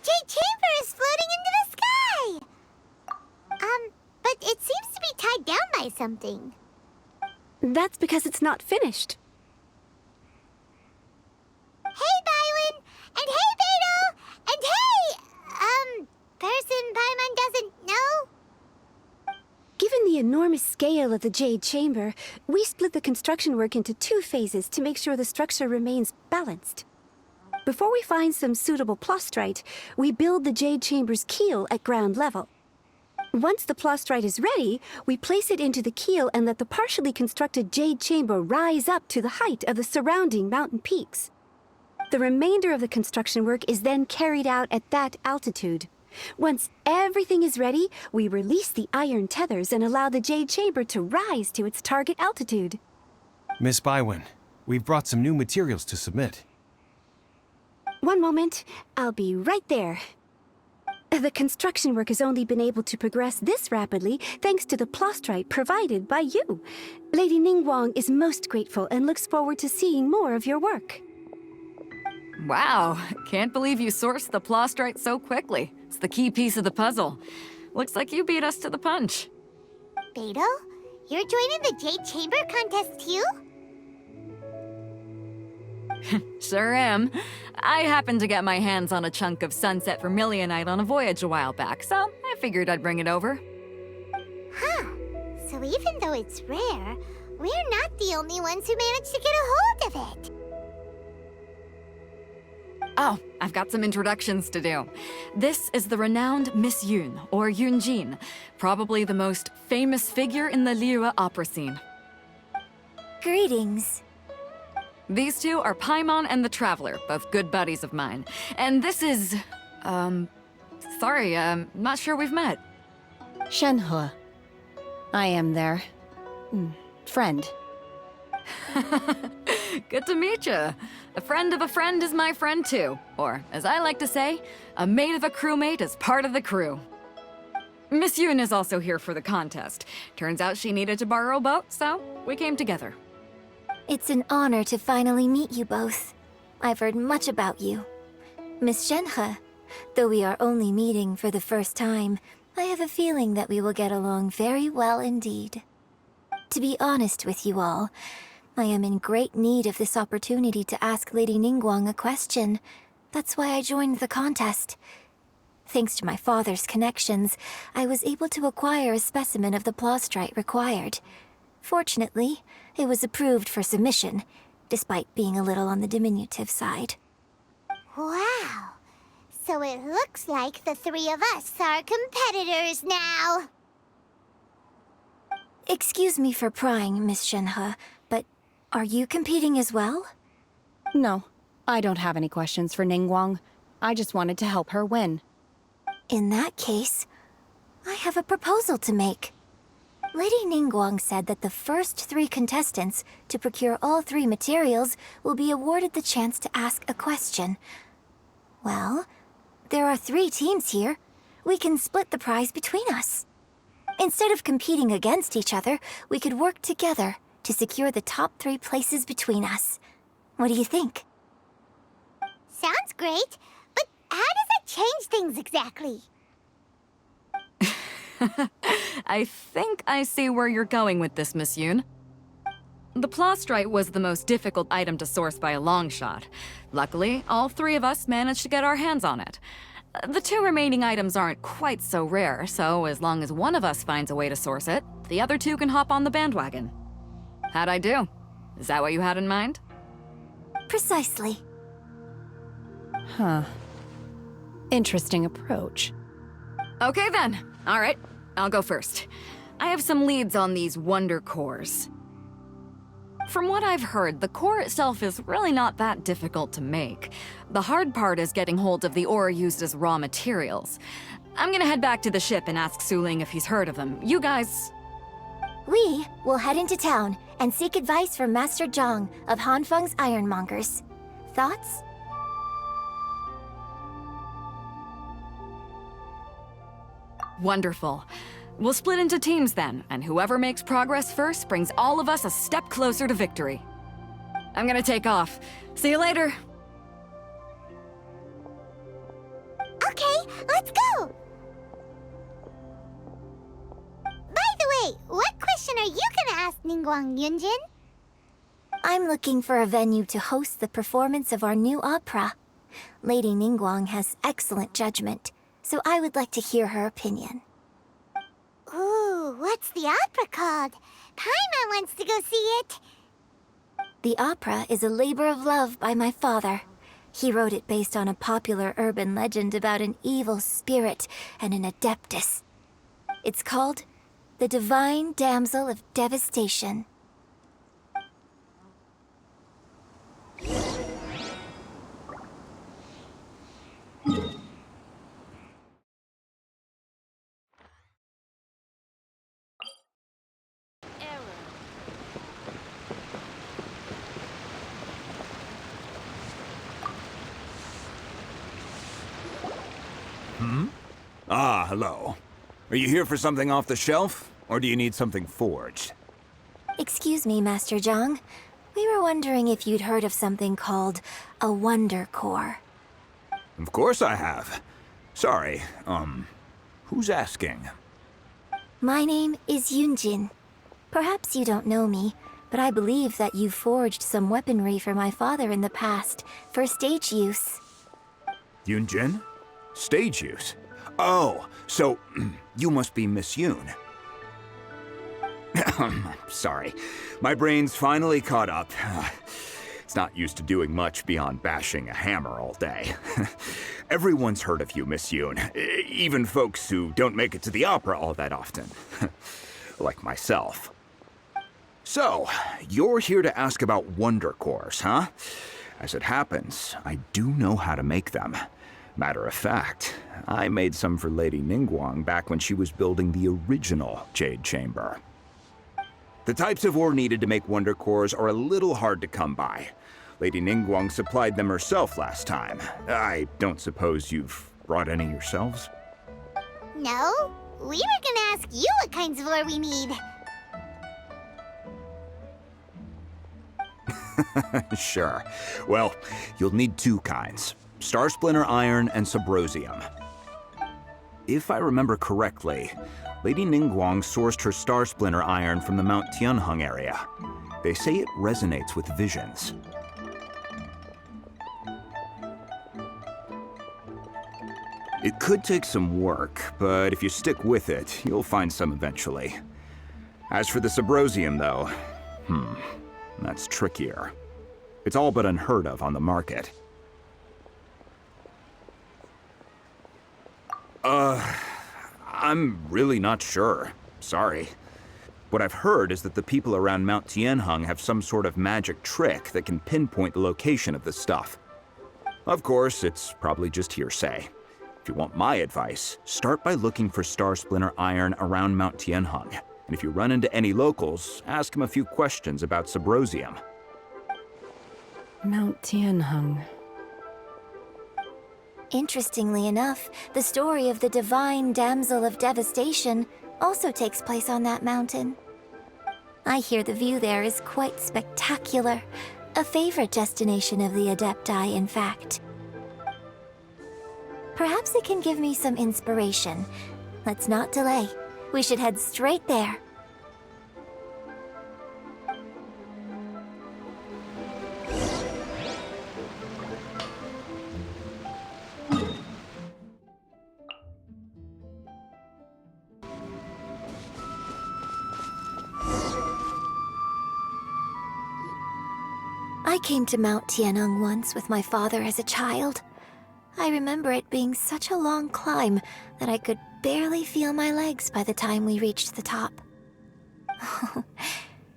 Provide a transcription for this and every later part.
jade chamber is floating into the sky! But it seems to be tied down by something. That's because it's not finished. Hey, Bywin! And hey, Beto! And hey, person Paimon doesn't know? Given the enormous scale of the Jade Chamber, we split the construction work into 2 phases to make sure the structure remains balanced. Before we find some suitable plastrite, we build the Jade Chamber's keel at ground level. Once the plastrite is ready, we place it into the keel and let the partially constructed Jade Chamber rise up to the height of the surrounding mountain peaks. The remainder of the construction work is then carried out at that altitude. Once everything is ready, we release the iron tethers and allow the Jade Chamber to rise to its target altitude. Miss Bywin, we've brought some new materials to submit. One moment, I'll be right there. The construction work has only been able to progress this rapidly thanks to the plastrite provided by you. Lady Ningguang is most grateful and looks forward to seeing more of your work. Wow, can't believe you sourced the plastrite so quickly. It's the key piece of the puzzle. Looks like you beat us to the punch. Beto, you're joining the jade chamber contest too? Sure am. I happened to get my hands on a chunk of sunset vermilionite on a voyage a while back, so I figured I'd bring it over. Huh. So even though it's rare, we're not the only ones who managed to get a hold of it. Oh, I've got some introductions to do. This is the renowned Miss Yun, or Yunjin, probably the most famous figure in the Liyue opera scene. Greetings. These two are Paimon and the Traveler, both good buddies of mine. And this is... sorry, not sure we've met. Shenhe. I am their... friend. Good to meet you. A friend of a friend is my friend too. Or, as I like to say, a mate of a crewmate is part of the crew. Miss Yun is also here for the contest. Turns out she needed to borrow a boat, so we came together. It's an honor to finally meet you both. I've heard much about you. Miss Shenhe, though we are only meeting for the first time, I have a feeling that we will get along very well indeed. To be honest with you all, I am in great need of this opportunity to ask Lady Ningguang a question. That's why I joined the contest. Thanks to my father's connections, I was able to acquire a specimen of the plastrite required. Fortunately, it was approved for submission, despite being a little on the diminutive side. Wow. So it looks like the 3 of us are competitors now. Excuse me for prying, Miss Shenhe, but are you competing as well? No, I don't have any questions for Ningguang. I just wanted to help her win. In that case, I have a proposal to make. Lady Ningguang said that the first 3 contestants to procure all 3 materials will be awarded the chance to ask a question. Well, there are 3 teams here. We can split the prize between us. Instead of competing against each other, we could work together to secure the top 3 places between us. What do you think? Sounds great, but how does it change things exactly? I think I see where you're going with this, Miss Yun. The plastrite was the most difficult item to source by a long shot. Luckily, all 3 of us managed to get our hands on it. The 2 remaining items aren't quite so rare, so as long as one of us finds a way to source it, the other 2 can hop on the bandwagon. How'd I do? Is that what you had in mind? Precisely. Huh. Interesting approach. Okay then. All right, I'll go first. I have some leads on these wonder cores. From what I've heard, the core itself is really not that difficult to make. The hard part is getting hold of the ore used as raw materials. I'm gonna head back to the ship and ask Suling if he's heard of them. You guys... We will head into town and seek advice from Master Zhang of Hanfeng's Ironmongers. Thoughts? Wonderful. We'll split into teams then, and whoever makes progress first brings all of us a step closer to victory. I'm gonna take off. See you later. Okay, Let's go! By the way, what question are you gonna ask Ningguang, Yunjin? I'm looking for a venue to host the performance of our new opera. Lady Ningguang has excellent judgment, so I would like to hear her opinion. Ooh, what's the opera called? Paimon wants to go see it. The opera is a labor of love by my father. He wrote it based on a popular urban legend about an evil spirit and an adeptus. It's called The Divine Damsel of Devastation. Ah, hello. Are you here for something off the shelf, or do you need something forged? Excuse me, Master Zhang. We were wondering if you'd heard of something called a Wonder Core. Of course I have. Sorry, who's asking? My name is Yunjin. Perhaps you don't know me, but I believe that you forged some weaponry for my father in the past, for stage use. Yunjin? Stage use? Oh, so you must be Miss Yoon. Sorry, my brain's finally caught up. It's not used to doing much beyond bashing a hammer all day. Everyone's heard of you, Miss Yoon. Even folks who don't make it to the opera all that often. Like myself. So, you're here to ask about Wonder Cores, huh? As it happens, I do know how to make them. Matter of fact, I made some for Lady Ningguang back when she was building the original Jade Chamber. The types of ore needed to make Wonder Cores are a little hard to come by. Lady Ningguang supplied them herself last time. I don't suppose you've brought any yourselves? No, we were gonna ask you what kinds of ore we need. Sure. Well, you'll need two kinds. Star Splinter Iron and Subrosium. If I remember correctly, Lady Ningguang sourced her Star Splinter Iron from the Mount Tianheng area. They say it resonates with visions. It could take some work, but if you stick with it, you'll find some eventually. As for the Subrosium, though, that's trickier. It's all but unheard of on the market. I'm really not sure. Sorry. What I've heard is that the people around Mount Tianheng have some sort of magic trick that can pinpoint the location of the stuff. Of course, it's probably just hearsay. If you want my advice, start by looking for Star Splinter Iron around Mount Tianheng. And if you run into any locals, ask them a few questions about Subrosium. Mount Tianheng. Interestingly enough, the story of the Divine Damsel of Devastation also takes place on that mountain. I hear the view there is quite spectacular. A favorite destination of the Adepti, in fact. Perhaps it can give me some inspiration. Let's not delay. We should head straight there. I came to Mount Tianheng once with my father as a child. I remember it being such a long climb that I could barely feel my legs by the time we reached the top.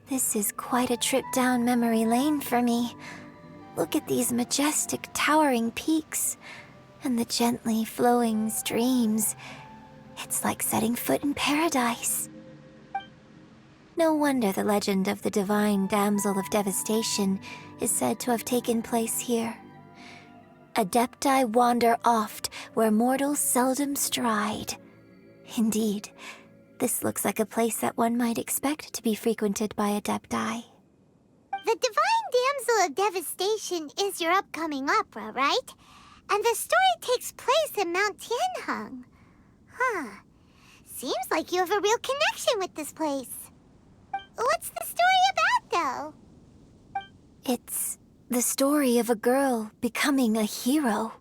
This is quite a trip down memory lane for me. Look at these majestic, towering peaks and the gently flowing streams. It's like setting foot in paradise. No wonder the legend of the Divine Damsel of Devastation is said to have taken place here. Adepti wander oft where mortals seldom stride. Indeed, this looks like a place that one might expect to be frequented by Adepti. The Divine Damsel of Devastation is your upcoming opera, right? And the story takes place to Mount Tianheng. Huh. Seems like you have a real connection with this place. What's the story about, though? It's the story of a girl becoming a hero.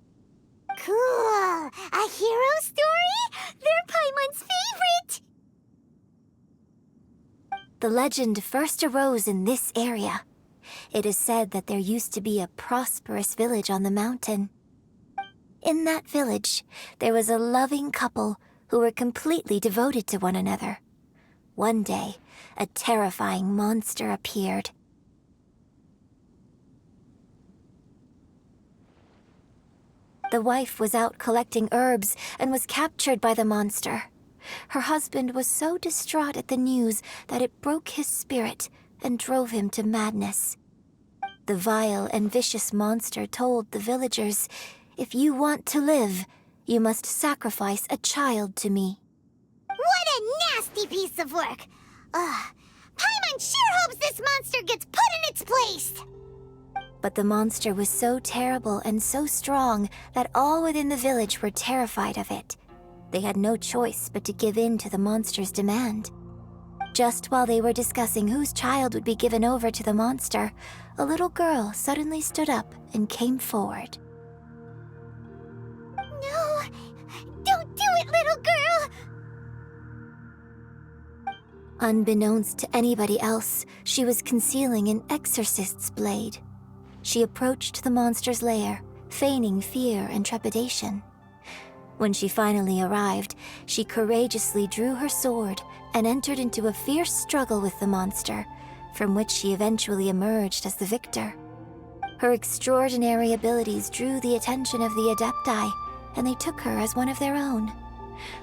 Cool. A hero story? They're Paimon's favorite! The legend first arose in this area. It is said that there used to be a prosperous village on the mountain. In that village, there was a loving couple who were completely devoted to one another. One day, a terrifying monster appeared. The wife was out collecting herbs and was captured by the monster. Her husband was so distraught at the news that it broke his spirit and drove him to madness. The vile and vicious monster told the villagers, "If you want to live, you must sacrifice a child to me." What a nasty piece of work! Paimon sure hopes this monster gets put in its place! But the monster was so terrible and so strong that all within the village were terrified of it. They had no choice but to give in to the monster's demand. Just while they were discussing whose child would be given over to the monster, a little girl suddenly stood up and came forward. No! Don't do it, little girl! Unbeknownst to anybody else, she was concealing an exorcist's blade. She approached the monster's lair, feigning fear and trepidation. When she finally arrived, she courageously drew her sword and entered into a fierce struggle with the monster, from which she eventually emerged as the victor. Her extraordinary abilities drew the attention of the Adepti, and they took her as one of their own.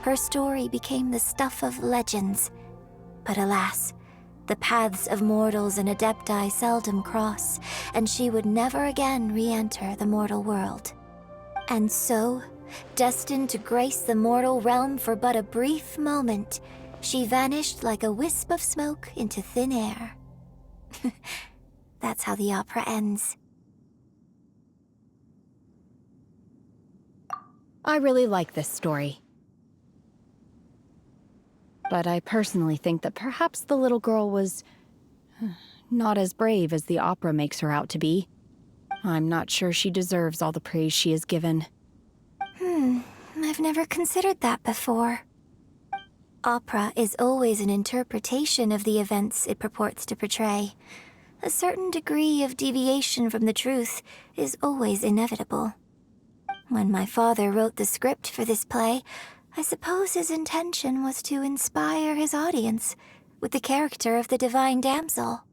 Her story became the stuff of legends. But alas, the paths of mortals and Adepti seldom cross, and she would never again re-enter the mortal world. And so, destined to grace the mortal realm for but a brief moment, she vanished like a wisp of smoke into thin air. That's how the opera ends. I really like this story. But I personally think that perhaps the little girl was not as brave as the opera makes her out to be. I'm not sure she deserves all the praise she is given. I've never considered that before. Opera is always an interpretation of the events it purports to portray. A certain degree of deviation from the truth is always inevitable. When my father wrote the script for this play, I suppose his intention was to inspire his audience with the character of the divine damsel.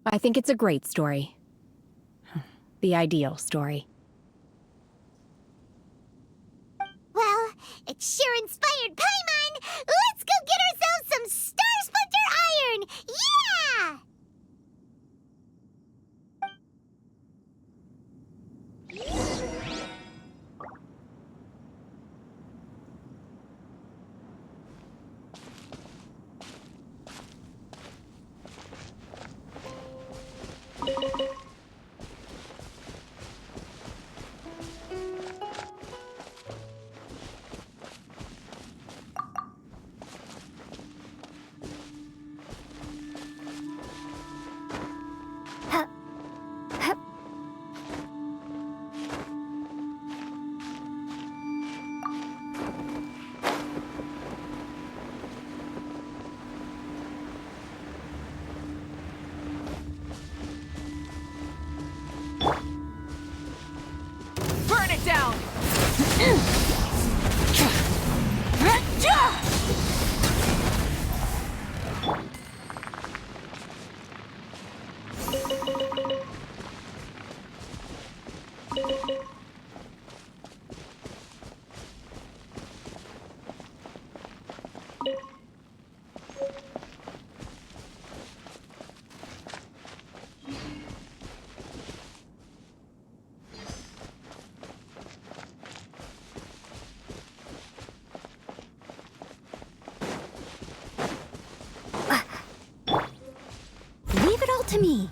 I think it's a great story. The ideal story. Well, it sure inspired Paimon! Let's go get ourselves some Star Splinter Iron! Yeah! Burn it down! Leave it all to me.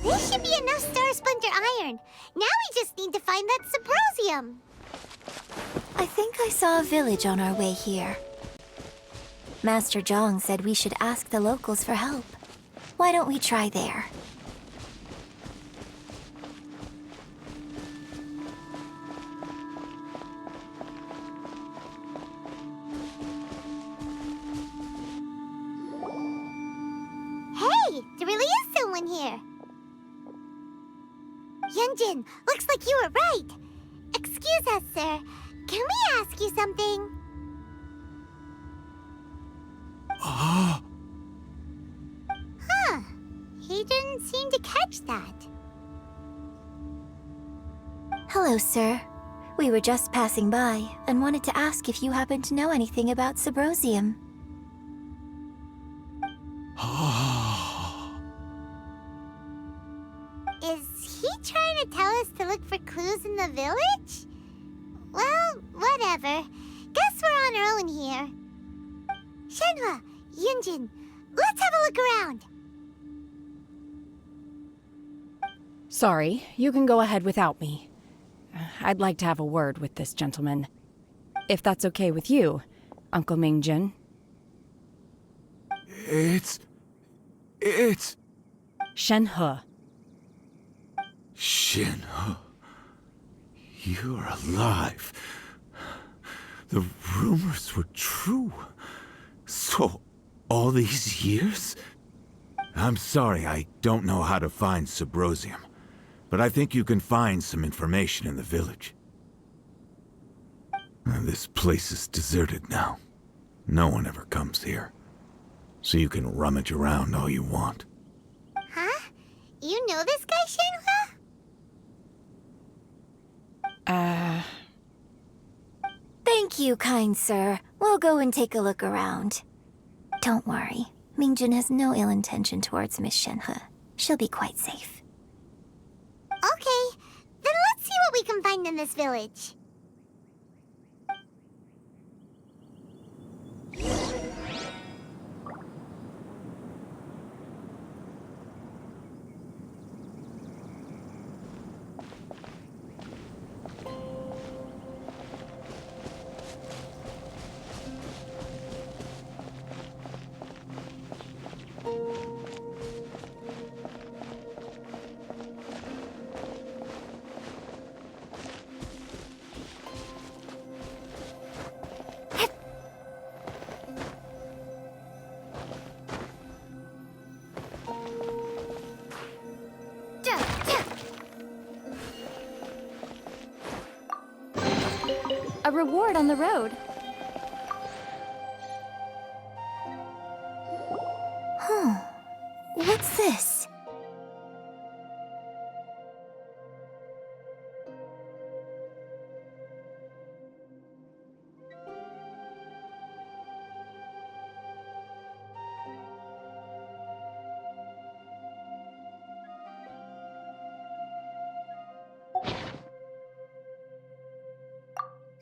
This should be enough Star Splinter iron. Now we just need to find that Subrosium. I think I saw a village on our way here. Master Zhang said we should ask the locals for help. Why don't we try there? Hey, there really is someone here. Yunjin, looks like you were right. Excuse us, sir. Can we ask you something? Huh. He didn't seem to catch that. Hello, sir. We were just passing by and wanted to ask if you happen to know anything about Subrosium. Is he trying to tell us to look for clues in the village? Well, whatever. Guess we're on our own here. Shenhua, Yunjin, let's have a look around. Sorry, you can go ahead without me. I'd like to have a word with this gentleman. If that's okay with you, Uncle Mingjin. It's... Shenhe. Shinho. You're alive. The rumors were true. So, all these years? I'm sorry, I don't know how to find Subrosium. But I think you can find some information in the village. This place is deserted now. No one ever comes here. So you can rummage around all you want. Huh? You know this guy, Shenhua? Thank you, kind sir. We'll go and take a look around. Don't worry. Mingjin has no ill intention towards Miss Shenhe. She'll be quite safe. Okay, then let's see what we can find in this village. A reward on the road. What's this?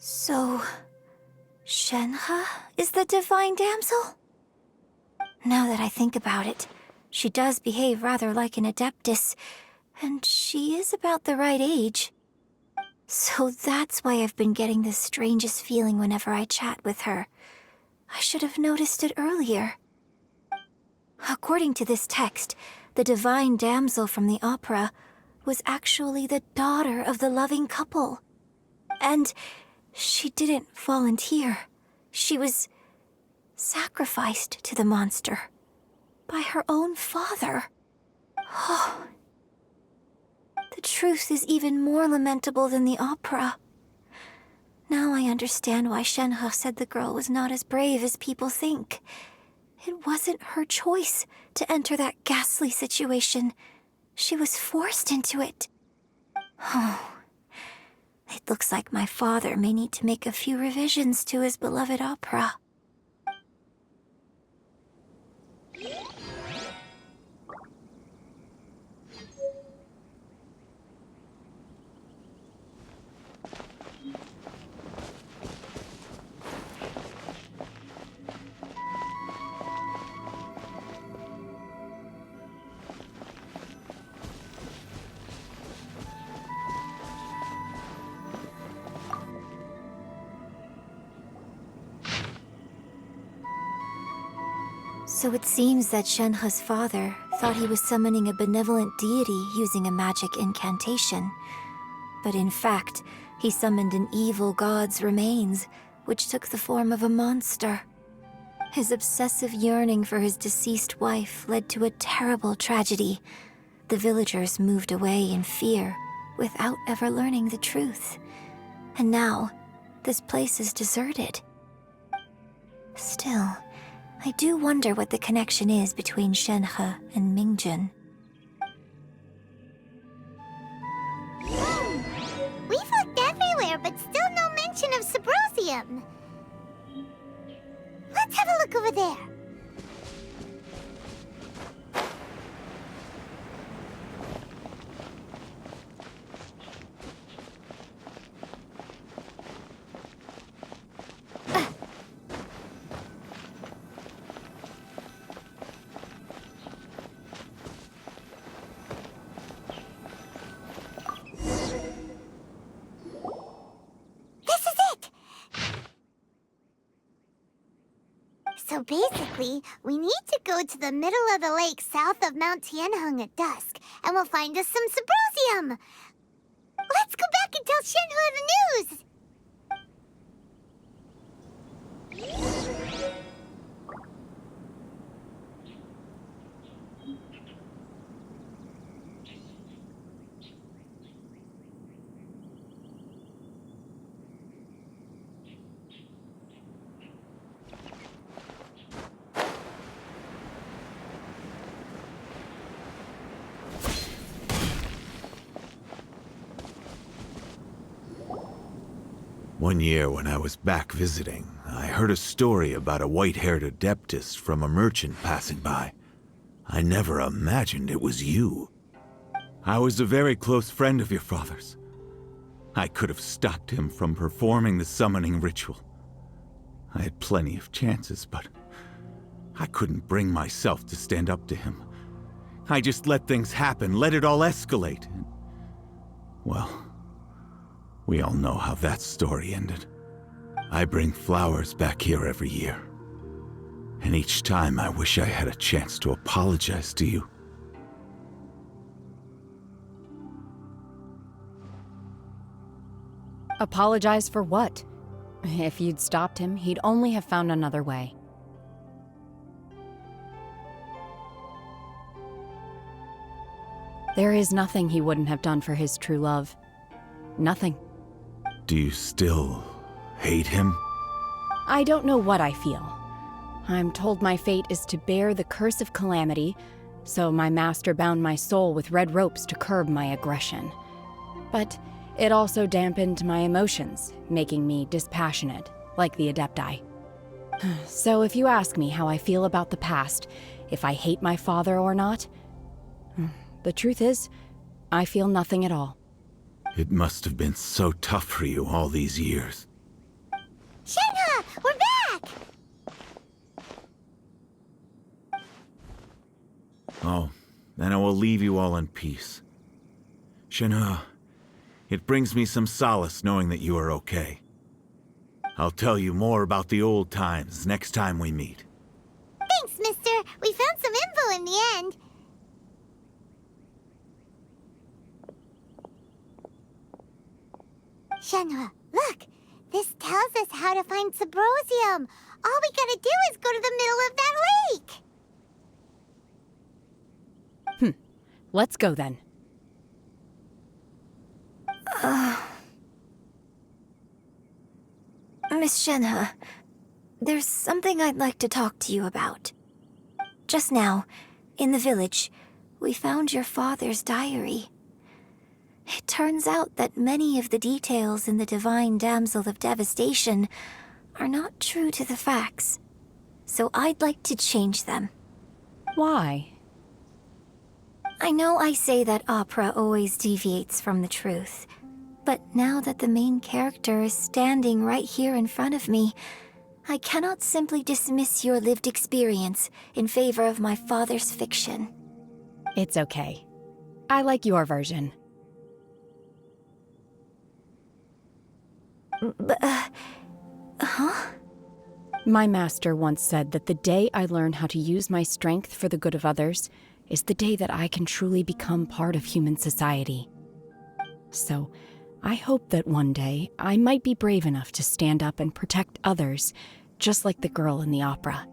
So, Shenhe is the divine damsel? Now that I think about it, she does behave rather like an Adeptus, and she is about the right age. So that's why I've been getting the strangest feeling whenever I chat with her. I should have noticed it earlier. According to this text, the divine damsel from the opera was actually the daughter of the loving couple. And she didn't volunteer. She was sacrificed to the monster by her own father. Oh, the truth is even more lamentable than the opera. Now I understand why Shenhe said the girl was not as brave as people think. It wasn't her choice to enter that ghastly situation. She was forced into it. Oh, it looks like my father may need to make a few revisions to his beloved opera. So it seems that Shenhe's father thought he was summoning a benevolent deity using a magic incantation. But in fact, he summoned an evil god's remains, which took the form of a monster. His obsessive yearning for his deceased wife led to a terrible tragedy. The villagers moved away in fear, without ever learning the truth. And now, this place is deserted. Still, I do wonder what the connection is between Shenhe and Mingjun. We've looked everywhere, but still no mention of Subrosium. Let's have a look over there. So basically, we need to go to the middle of the lake south of Mount Tianheng at dusk, and we'll find us some Subrosium! Let's go back and tell Shenhe the news! One year when I was back visiting, I heard a story about a white-haired Adeptus from a merchant passing by. I never imagined it was you. I was a very close friend of your father's. I could have stopped him from performing the summoning ritual. I had plenty of chances, but I couldn't bring myself to stand up to him. I just let things happen, let it all escalate. Well, we all know how that story ended. I bring flowers back here every year. And each time I wish I had a chance to apologize to you. Apologize for what? If you'd stopped him, he'd only have found another way. There is nothing he wouldn't have done for his true love. Nothing. Do you still hate him? I don't know what I feel. I'm told my fate is to bear the curse of calamity, so my master bound my soul with red ropes to curb my aggression. But it also dampened my emotions, making me dispassionate, like the Adepti. So if you ask me how I feel about the past, if I hate my father or not, the truth is, I feel nothing at all. It must have been so tough for you all these years. Shenhe, we're back! Oh, then I will leave you all in peace. Shenhe, it brings me some solace knowing that you are okay. I'll tell you more about the old times next time we meet. Thanks, mister. We found some info in the end. Shenhe, look. This tells us how to find Subrosium. All we gotta do is go to the middle of that lake. Let's go then. Miss Shenhe, there's something I'd like to talk to you about. Just now, in the village, we found your father's diary. It turns out that many of the details in the Divine Damsel of Devastation are not true to the facts. So I'd like to change them. Why? I know I say that opera always deviates from the truth, but now that the main character is standing right here in front of me, I cannot simply dismiss your lived experience in favor of my father's fiction. It's okay. I like your version. Huh? My master once said that the day I learn how to use my strength for the good of others is the day that I can truly become part of human society. So, I hope that one day I might be brave enough to stand up and protect others, just like the girl in the opera.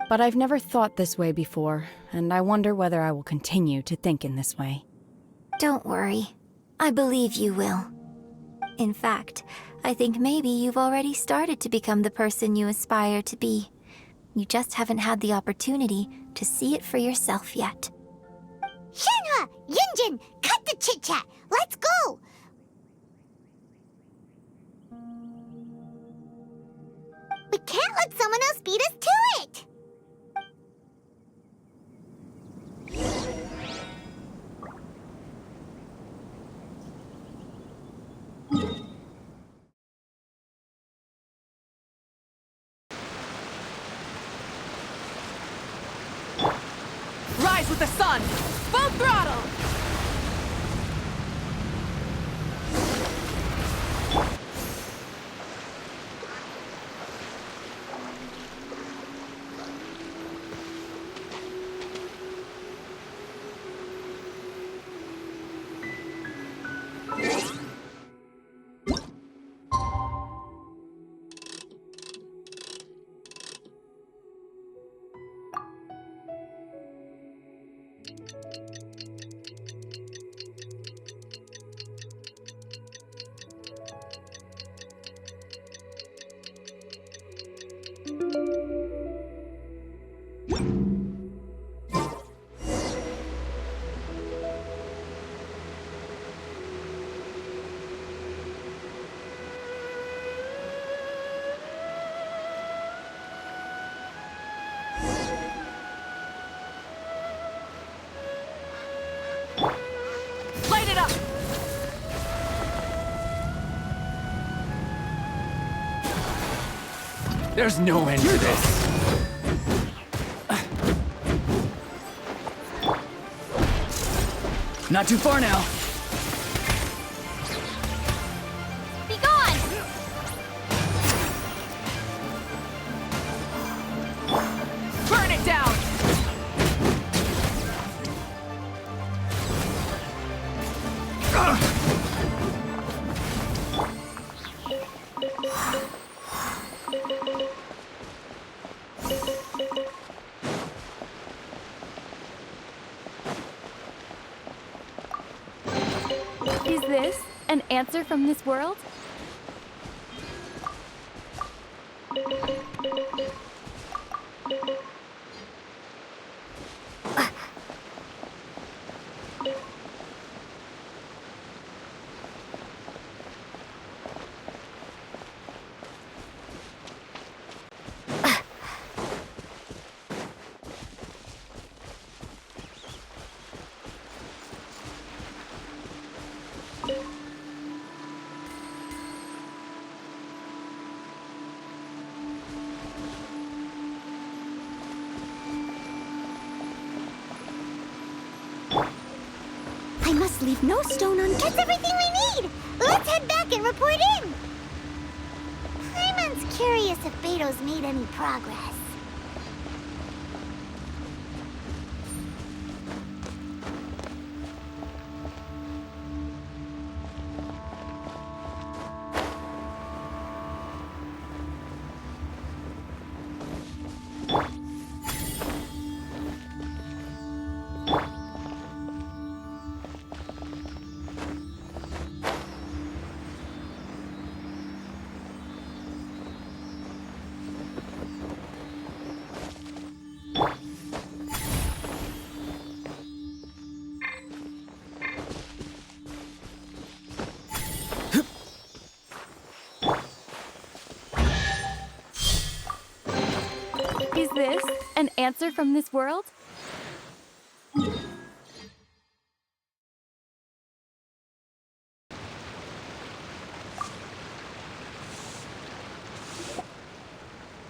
But I've never thought this way before, and I wonder whether I will continue to think in this way. Don't worry. I believe you will. In fact, I think maybe you've already started to become the person you aspire to be. You just haven't had the opportunity to see it for yourself yet. Shenhe! Yunjin! Cut the chit-chat! Let's go! We can't let someone else beat us to it! Rise with the sun! Full throttle! Light it up! There's no end to this. Not too far now. Be gone! Burn it down! Is this an answer from this world? must leave no stone unturned. That's everything we need! Let's head back and report in! Paimon's curious if Beto's made any progress. Is this an answer from this world?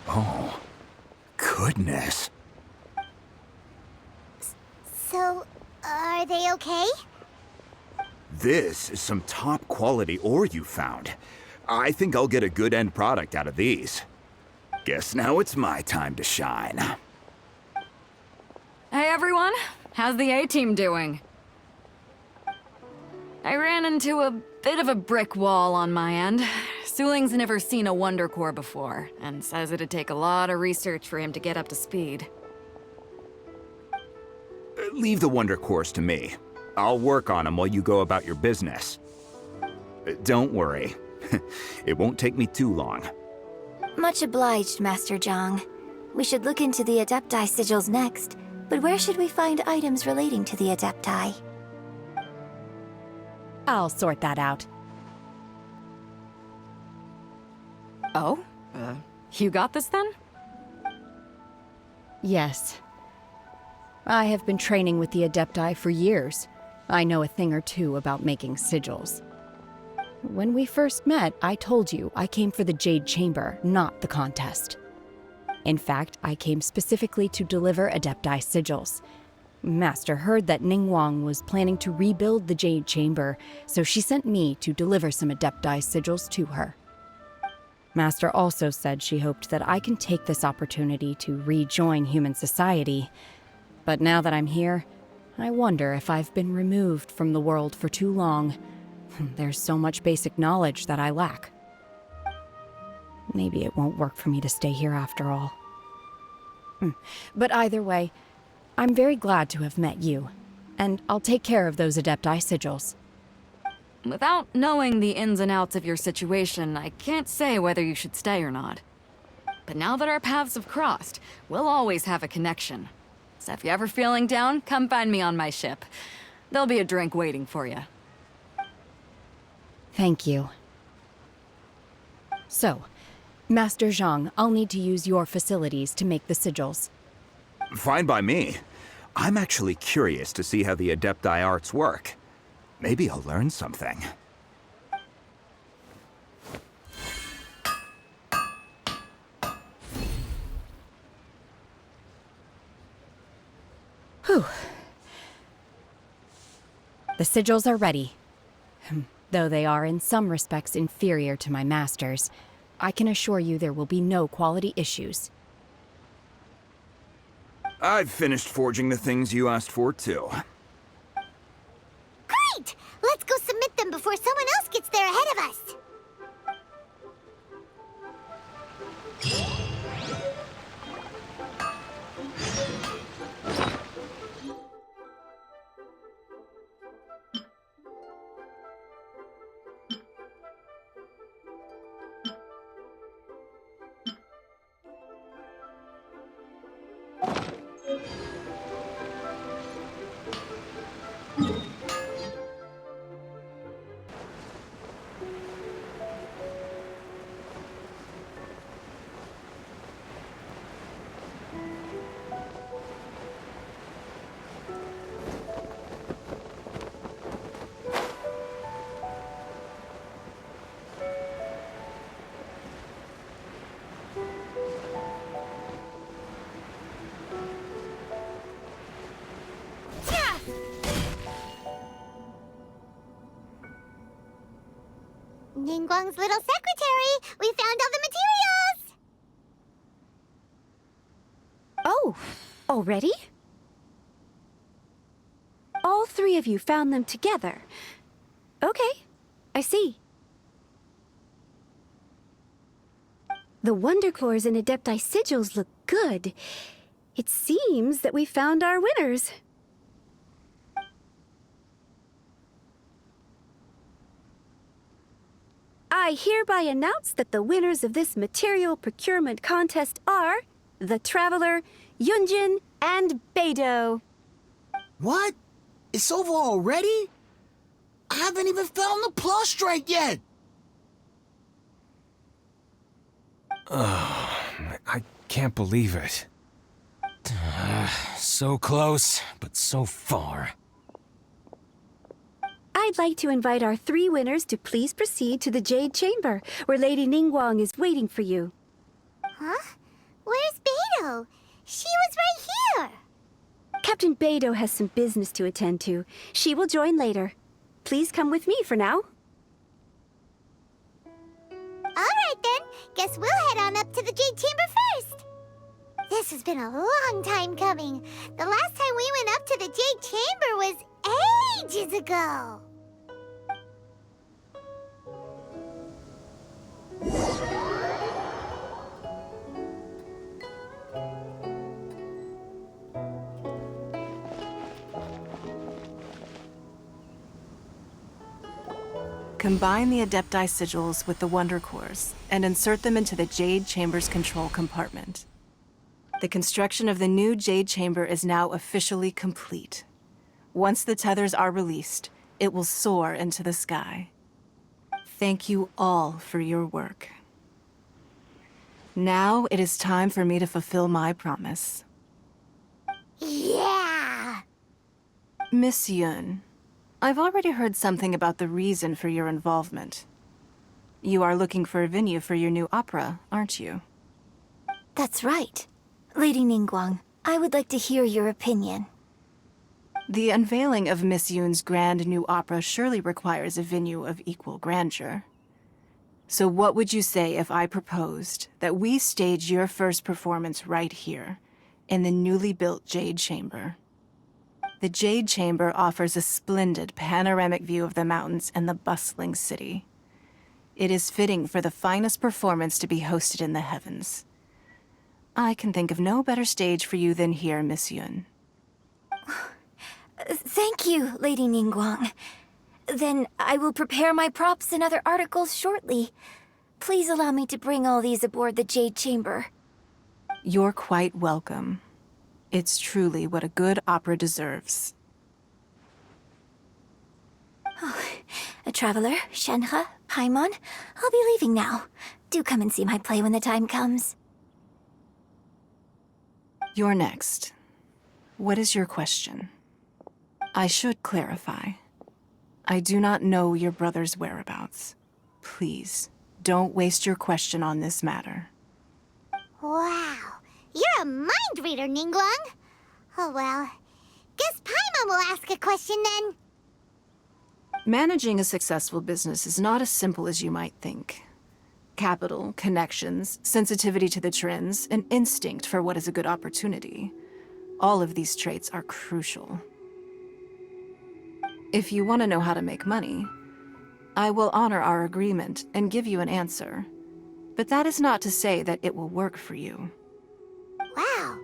Oh, goodness. So, are they okay? This is some top quality ore you found. I think I'll get a good end product out of these. Guess now it's my time to shine. Hey everyone, how's the A-team doing? I ran into a bit of a brick wall on my end. Suling's never seen a Wonder Core before, and says it'd take a lot of research for him to get up to speed. Leave the Wonder Cores to me. I'll work on them while you go about your business. Don't worry. It won't take me too long. Much obliged, Master Zhang. We should look into the Adepti sigils next, but where should we find items relating to the Adepti? I'll sort that out. Oh? You got this then? Yes. I have been training with the Adepti for years. I know a thing or two about making sigils. When we first met, I told you I came for the Jade Chamber, not the contest. In fact, I came specifically to deliver Adepti sigils. Master heard that Ningguang was planning to rebuild the Jade Chamber, so she sent me to deliver some Adepti sigils to her. Master also said she hoped that I can take this opportunity to rejoin human society. But now that I'm here, I wonder if I've been removed from the world for too long. There's so much basic knowledge that I lack. Maybe it won't work for me to stay here after all. But either way, I'm very glad to have met you, and I'll take care of those Adepti sigils. Without knowing the ins and outs of your situation, I can't say whether you should stay or not. But now that our paths have crossed, we'll always have a connection. So if you're ever feeling down, come find me on my ship. There'll be a drink waiting for you. Thank you. So, Master Zhang, I'll need to use your facilities to make the sigils. Fine by me. I'm actually curious to see how the Adepti arts work. Maybe I'll learn something. Whew. The sigils are ready. Though they are in some respects inferior to my master's, I can assure you there will be no quality issues. I've finished forging the things you asked for, too. Great! Let's go submit them before someone else gets there ahead of us! Ningguang's little secretary. We found all the materials. Oh, already? All three of you found them together. Okay, I see. The Wonder Cores and Adepti sigils look good. It seems that we found our winners. I hereby announce that the winners of this material procurement contest are the Traveler, Yunjin, and Beidou. What? It's over already? I haven't even found the plustrite yet! I can't believe it. So close, but so far. I'd like to invite our three winners to please proceed to the Jade Chamber, where Lady Ningguang is waiting for you. Huh? Where's Beidou? She was right here. Captain Beidou has some business to attend to. She will join later. Please come with me for now. All right, then. Guess we'll head on up to the Jade Chamber first. This has been a long time coming. The last time we went up to the Jade Chamber was ages ago. Combine the Adepti sigils with the Wonder Cores and insert them into the Jade Chamber's control compartment. The construction of the new Jade Chamber is now officially complete. Once the tethers are released, it will soar into the sky. Thank you all for your work. Now it is time for me to fulfill my promise. Yeah! Miss Yun, I've already heard something about the reason for your involvement. You are looking for a venue for your new opera, aren't you? That's right. Lady Ningguang, I would like to hear your opinion. The unveiling of Miss Yun's grand new opera surely requires a venue of equal grandeur. So what would you say if I proposed that we stage your first performance right here, in the newly built Jade Chamber? The Jade Chamber offers a splendid panoramic view of the mountains and the bustling city. It is fitting for the finest performance to be hosted in the heavens. I can think of no better stage for you than here, Miss Yun. Thank you, Lady Ningguang. Then I will prepare my props and other articles shortly. Please allow me to bring all these aboard the Jade Chamber. You're quite welcome. It's truly what a good opera deserves. A traveler, Shenhe, Paimon, I'll be leaving now. Do come and see my play when the time comes. You're next. What is your question? I should clarify. I do not know your brother's whereabouts. Please, don't waste your question on this matter. Wow. You're a mind reader, Ningguang. Oh well. Guess Paimon will ask a question then. Managing a successful business is not as simple as you might think. Capital, connections, sensitivity to the trends, and instinct for what is a good opportunity. All of these traits are crucial. If you want to know how to make money, I will honor our agreement and give you an answer. But that is not to say that it will work for you. Wow.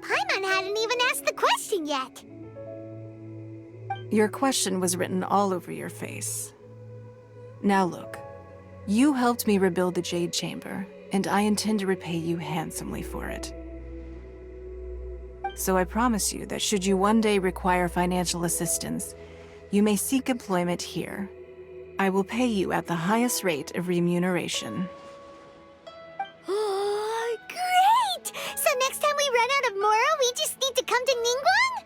Paimon hadn't even asked the question yet. Your question was written all over your face. Now look, you helped me rebuild the Jade Chamber, and I intend to repay you handsomely for it. So I promise you that should you one day require financial assistance, you may seek employment here. I will pay you at the highest rate of remuneration. Oh, great! So next time we run out of Moro, we just need to come to Ningguang?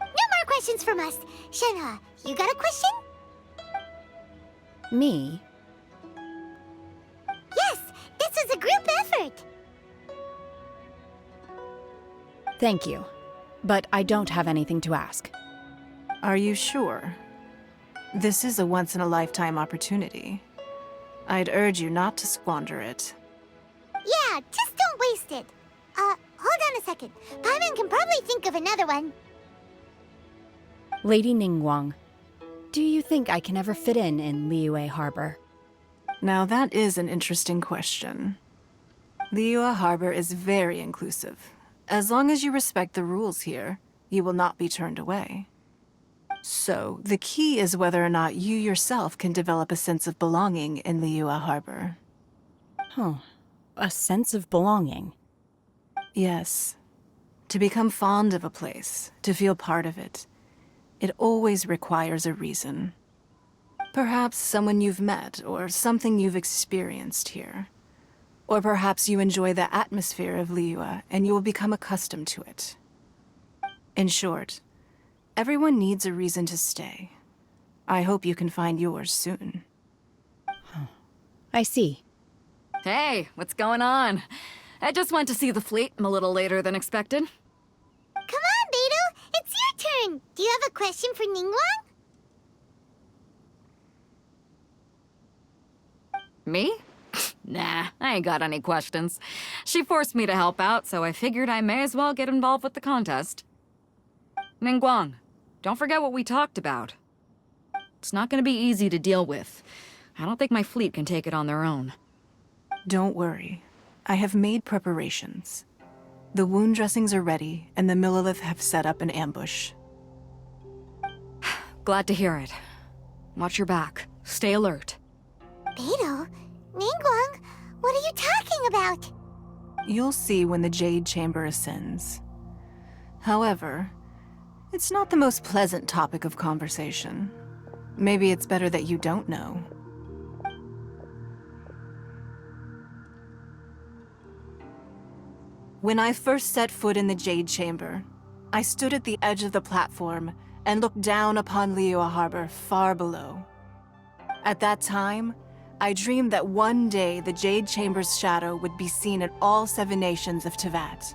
No more questions from us. Shenhe, you got a question? Me? Yes, this is a group effort. Thank you. But I don't have anything to ask. Are you sure? This is a once-in-a-lifetime opportunity. I'd urge you not to squander it. Yeah, just don't waste it. Hold on a second. Paimon can probably think of another one. Lady Ningguang, do you think I can ever fit in Liyue Harbor? Now that is an interesting question. Liyue Harbor is very inclusive. As long as you respect the rules here, you will not be turned away. So, the key is whether or not you yourself can develop a sense of belonging in Liyue Harbor. Huh. A sense of belonging. Yes. To become fond of a place, to feel part of it, it always requires a reason. Perhaps someone you've met, or something you've experienced here. Or perhaps you enjoy the atmosphere of Liyue and you will become accustomed to it. In short, everyone needs a reason to stay. I hope you can find yours soon. I see. Hey, what's going on? I just went to see the fleet. I'm a little later than expected. Come on, Beidou. It's your turn. Do you have a question for Ningguang? Me? Nah, I ain't got any questions. She forced me to help out, so I figured I may as well get involved with the contest. Ningguang, don't forget what we talked about. It's not gonna be easy to deal with. I don't think my fleet can take it on their own. Don't worry. I have made preparations. The wound dressings are ready, and the Millilith have set up an ambush. Glad to hear it. Watch your back. Stay alert. Beidou? Ningguang? What are you talking about? You'll see when the Jade Chamber ascends. However, it's not the most pleasant topic of conversation. Maybe it's better that you don't know. When I first set foot in the Jade Chamber, I stood at the edge of the platform and looked down upon Liyue Harbor far below. At that time, I dreamed that one day the Jade Chamber's shadow would be seen in all 7 nations of Teyvat.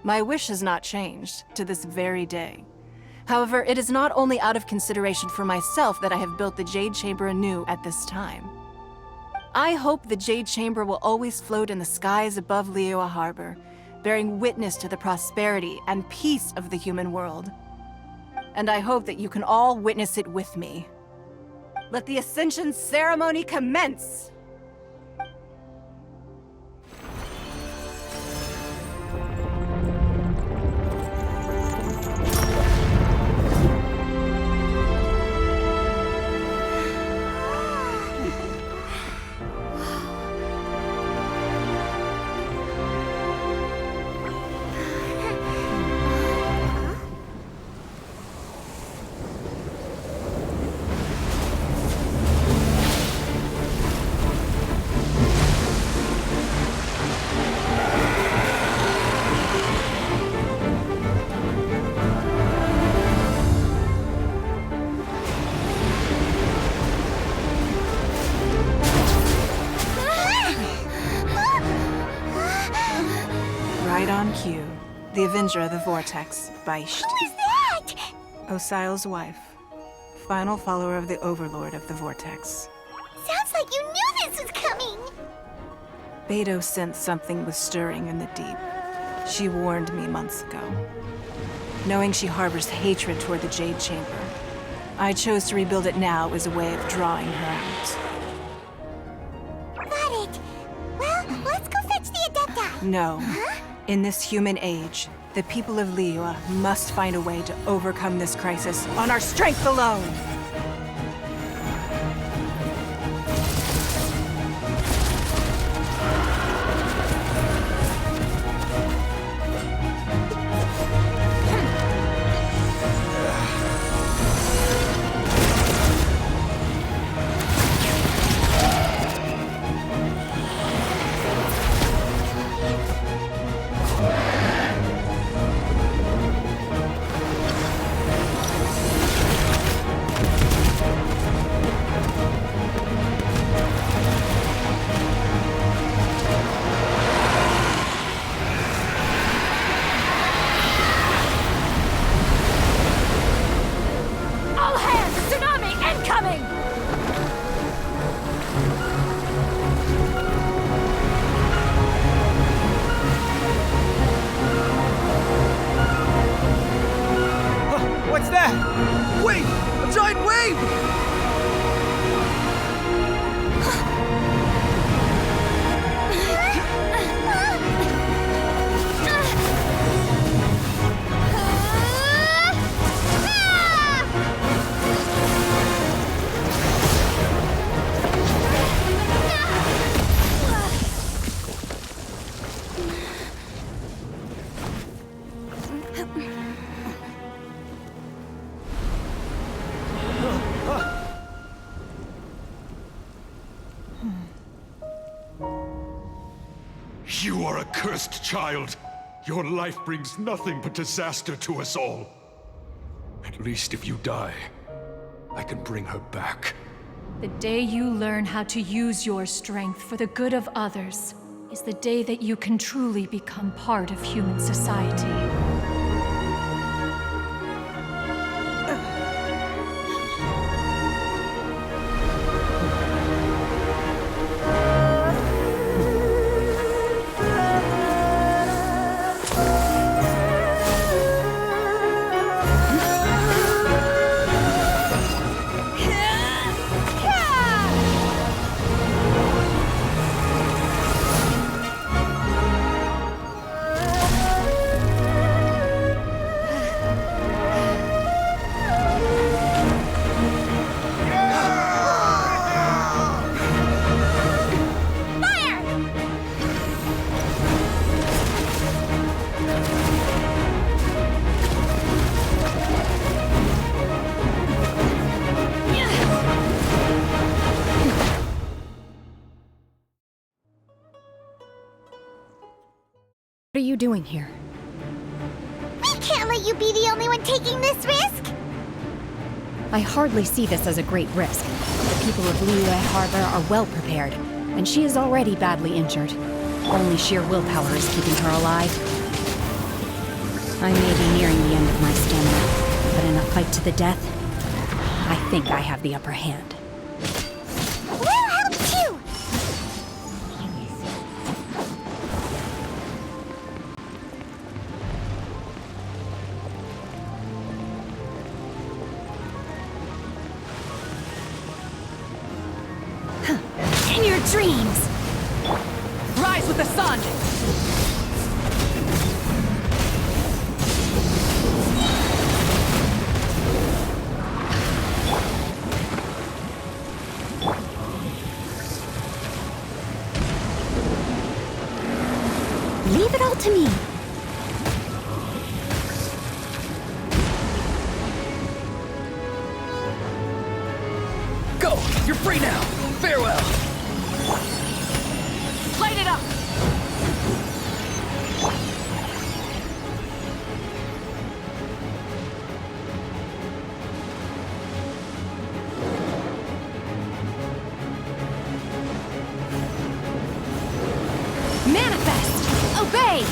My wish has not changed to this very day. However, it is not only out of consideration for myself that I have built the Jade Chamber anew at this time. I hope the Jade Chamber will always float in the skies above Liyue Harbor, bearing witness to the prosperity and peace of the human world. And I hope that you can all witness it with me. Let the Ascension ceremony commence! Right on cue. The Avenger of the Vortex, Beisht. Who is that? Osial's wife. Final follower of the Overlord of the Vortex. Sounds like you knew this was coming. Beidou sensed something was stirring in the deep. She warned me months ago. Knowing she harbors hatred toward the Jade Chamber, I chose to rebuild it now as a way of drawing her out. Got it. Well, let's go fetch the Adepta. No. In this human age, the people of Liyue must find a way to overcome this crisis on our strength alone! You are a cursed child. Your life brings nothing but disaster to us all. At least if you die, I can bring her back. The day you learn how to use your strength for the good of others is the day that you can truly become part of human society. What are you doing here? We can't let you be the only one taking this risk! I hardly see this as a great risk. The people of Liyue Harbor are well prepared, and she is already badly injured. Only sheer willpower is keeping her alive. I may be nearing the end of my stamina, but in a fight to the death, I think I have the upper hand. We'll help too! In your dreams! Rise with the sun! Leave it all to me. Go! You're free now! Farewell! Light it up! Manifest! Obey!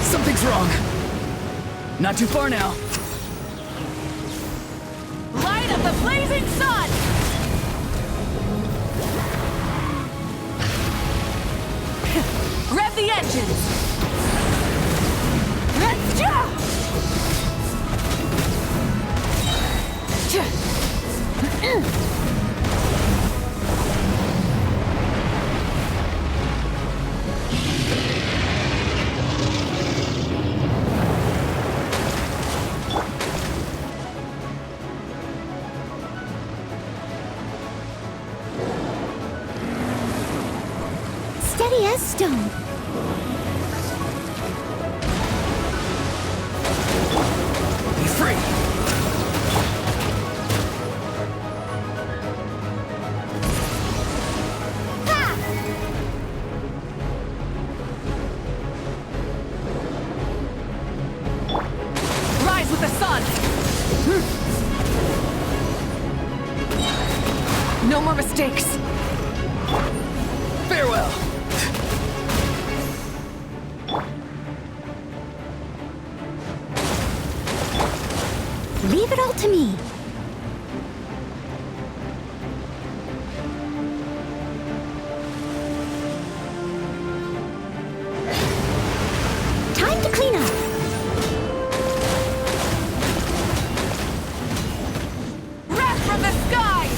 Something's wrong. Not too far now. Light of the blazing sun! Rev the engines! Let's go! Steady as stone. Be free! Rise with the sun! No more mistakes! Farewell! Leave it all to me. Time to clean up. Wrath from the skies!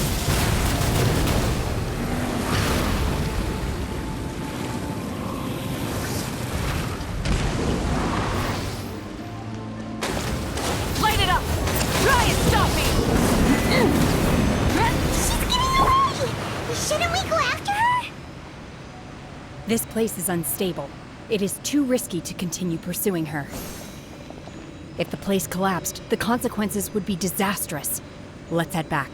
Light it up! Try and stop me! She's getting away! Shouldn't we go after her? This place is unstable. It is too risky to continue pursuing her. If the place collapsed, the consequences would be disastrous. Let's head back.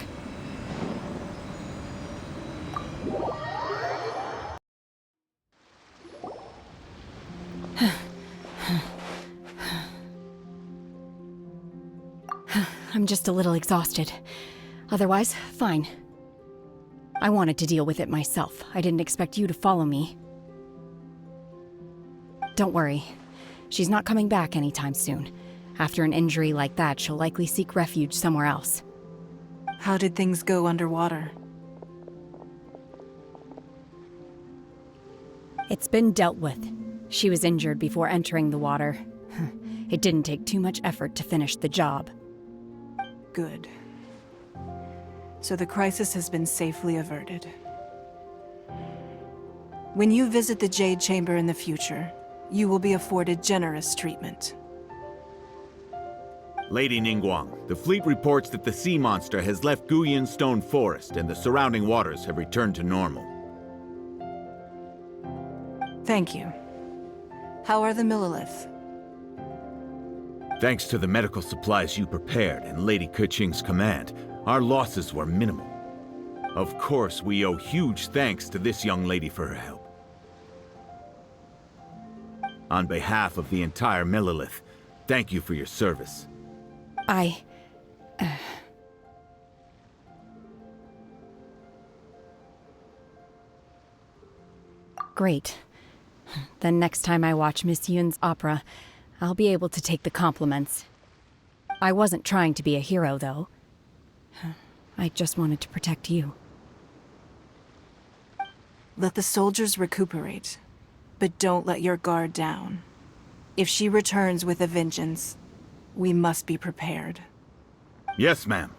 I'm just a little exhausted. Otherwise, fine. I wanted to deal with it myself. I didn't expect you to follow me. Don't worry. She's not coming back anytime soon. After an injury like that, she'll likely seek refuge somewhere else. How did things go underwater? It's been dealt with. She was injured before entering the water. It didn't take too much effort to finish the job. Good. So the crisis has been safely averted. When you visit the Jade Chamber in the future, you will be afforded generous treatment. Lady Ningguang, the fleet reports that the sea monster has left Guyan Stone Forest and the surrounding waters have returned to normal. Thank you. How are the Millilith? Thanks to the medical supplies you prepared and Lady Keqing's command, our losses were minimal. Of course, we owe huge thanks to this young lady for her help. On behalf of the entire Millilith, thank you for your service. Great. Then next time I watch Miss Yun's opera, I'll be able to take the compliments. I wasn't trying to be a hero, though. I just wanted to protect you. Let the soldiers recuperate, but don't let your guard down. If she returns with a vengeance, we must be prepared. Yes, ma'am.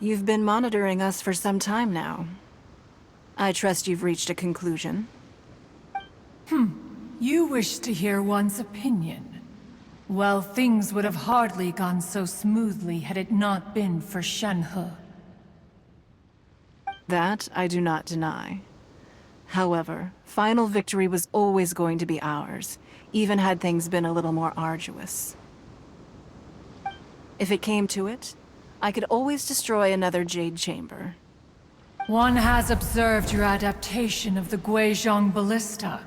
You've been monitoring us for some time now. I trust you've reached a conclusion. You wish to hear one's opinion. Well, things would have hardly gone so smoothly had it not been for Shenhe. That I do not deny. However, final victory was always going to be ours, even had things been a little more arduous. If it came to it, I could always destroy another Jade Chamber. One has observed your adaptation of the Guizhong ballista,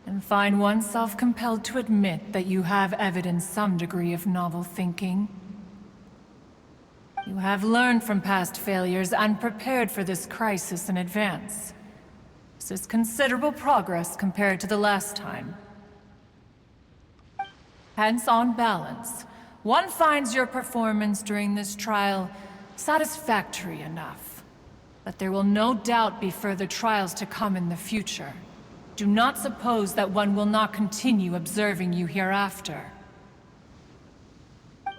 and find oneself compelled to admit that you have evidenced some degree of novel thinking. You have learned from past failures and prepared for this crisis in advance. This is considerable progress compared to the last time. Hence, on balance, one finds your performance during this trial satisfactory enough. But there will no doubt be further trials to come in the future. Do not suppose that one will not continue observing you hereafter.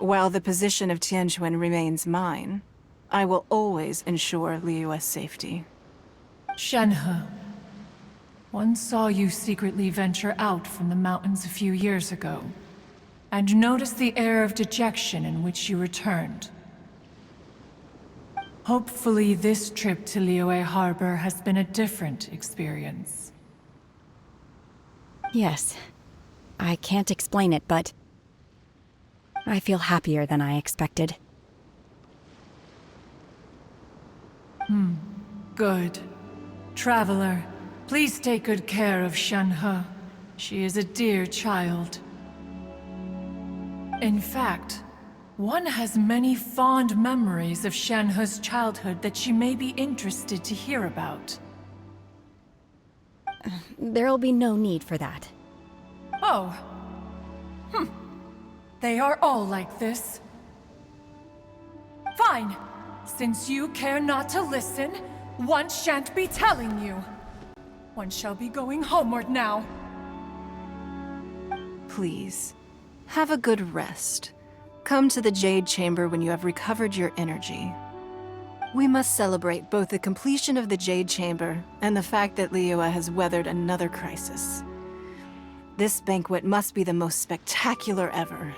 While the position of Tianquan remains mine, I will always ensure Liyue's safety. Shenhe, one saw you secretly venture out from the mountains a few years ago, and noticed the air of dejection in which you returned. Hopefully this trip to Liyue Harbor has been a different experience. Yes. I can't explain it, but I feel happier than I expected. Good. Traveler, please take good care of Shenhe. She is a dear child. In fact, one has many fond memories of Shenhe's childhood that she may be interested to hear about. There'll be no need for that. Oh. They are all like this. Fine. Since you care not to listen, one shan't be telling you. One shall be going homeward now. Please, have a good rest. Come to the Jade Chamber when you have recovered your energy. We must celebrate both the completion of the Jade Chamber and the fact that Liyue has weathered another crisis. This banquet must be the most spectacular ever.